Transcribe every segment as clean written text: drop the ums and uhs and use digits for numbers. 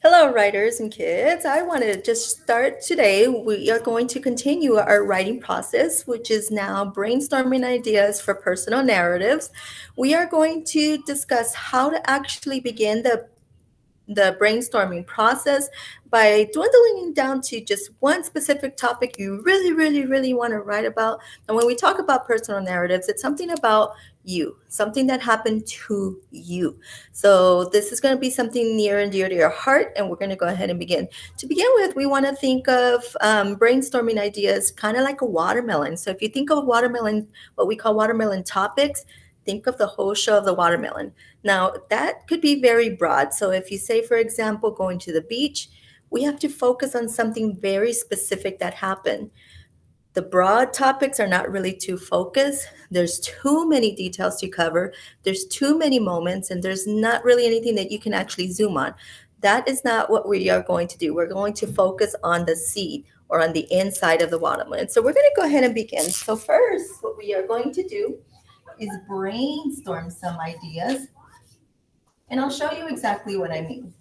Hello, writers and kids. I want to just start today. We are going to continue our writing process, which is now brainstorming ideas for personal narratives. We are going to discuss how to actually begin the brainstorming process by dwindling down to just one specific topic you really, really, really want to write about. And when we talk about personal narratives, it's something about you, something that happened to you. So this is going to be something near and dear to your heart, and we're going to go ahead and begin. To begin with, we want to think of brainstorming ideas kind of like a watermelon. So if you think of watermelon, what we call watermelon topics, think of the whole show of the watermelon. Now, that could be very broad. So, if you say, for example, going to the beach, we have to focus on something very specific that happened. The broad topics are not really too focused. There's too many details to cover, there's too many moments, and there's not really anything that you can actually zoom on. That is not what we are going to do. We're going to focus on the seed or on the inside of the watermelon. So, we're going to go ahead and begin. So, first, what we are going to do is brainstorm some ideas, and I'll show you exactly what I mean.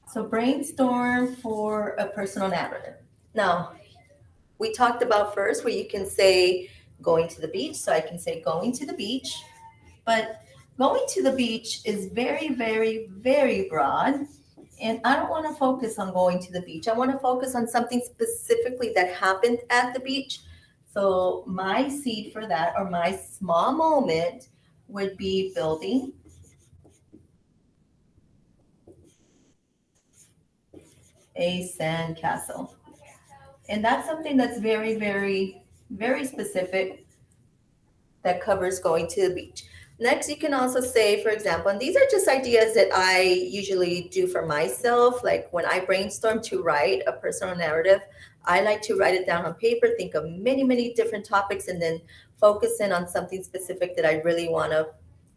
So, brainstorm for a personal narrative. Now, we talked about first where you can say going to the beach. So, I can say going to the beach, but going to the beach is very, very, very broad. And I don't want to focus on going to the beach. I want to focus on something specifically that happened at the beach. So, my seed for that, or my small moment, would be building a sand castle. And that's something that's very, very, very specific that covers going to the beach. Next, you can also say, for example, and these are just ideas that I usually do for myself. Like when I brainstorm to write a personal narrative, I like to write it down on paper, think of many, many different topics, and then focus in on something specific that I really want to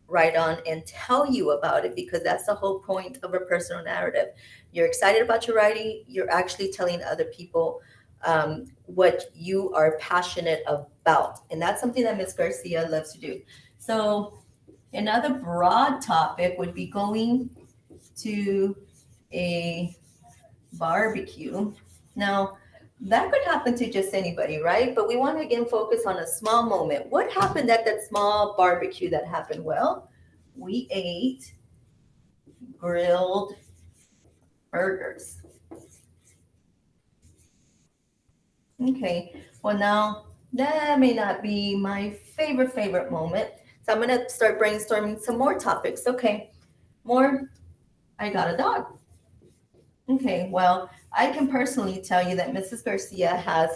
write on and tell you about it, because that's the whole point of a personal narrative. You're excited about your writing, you're actually telling other people what you are passionate about. And that's something that Miss Garcia loves to do. So, another broad topic would be going to a barbecue. Now, that could happen to just anybody, right? But we want to again focus on a small moment. What happened at that small barbecue that happened? Well, we ate grilled burgers. Okay, well, now that may not be my favorite moment. So I'm going to start brainstorming some more topics. Okay, more. I got a dog. Okay, well, I can personally tell you that Mrs. Garcia has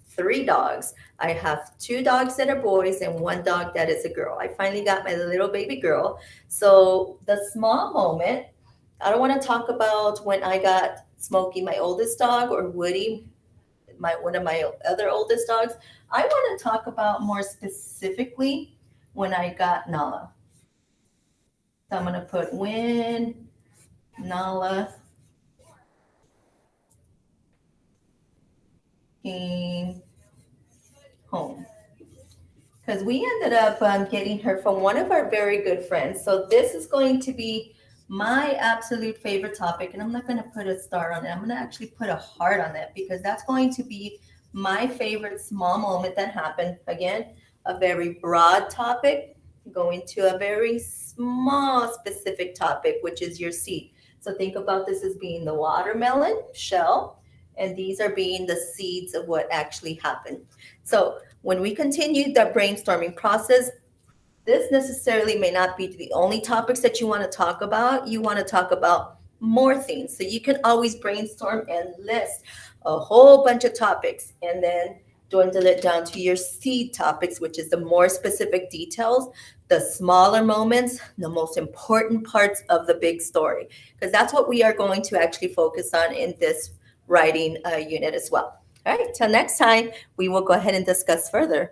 three dogs. I have two dogs that are boys and one dog that is a girl. I finally got my little baby girl. So the small moment, I don't want to talk about when I got Smokey, my oldest dog, or Woody, my one of my other oldest dogs. I want to talk about more specifically when I got Nala. So I'm going to put when Nala came home, because we ended up getting her from one of our very good friends. So this is going to be my absolute favorite topic, and I'm not going to put a star on it. I'm going to actually put a heart on it, because that's going to be my favorite small moment that happened. Again, a very broad topic going to a very small specific topic, which is your seed. So think about this as being the watermelon shell, and these are being the seeds of what actually happened. So when we continue the brainstorming process, this necessarily may not be the only topics that you want to talk about. You want to talk about more things. So you can always brainstorm and list a whole bunch of topics, and then dwindle it down to your seed topics, which is the more specific details, the smaller moments, the most important parts of the big story. Because that's what we are going to actually focus on in this writing unit as well. All right, till next time, we will go ahead and discuss further.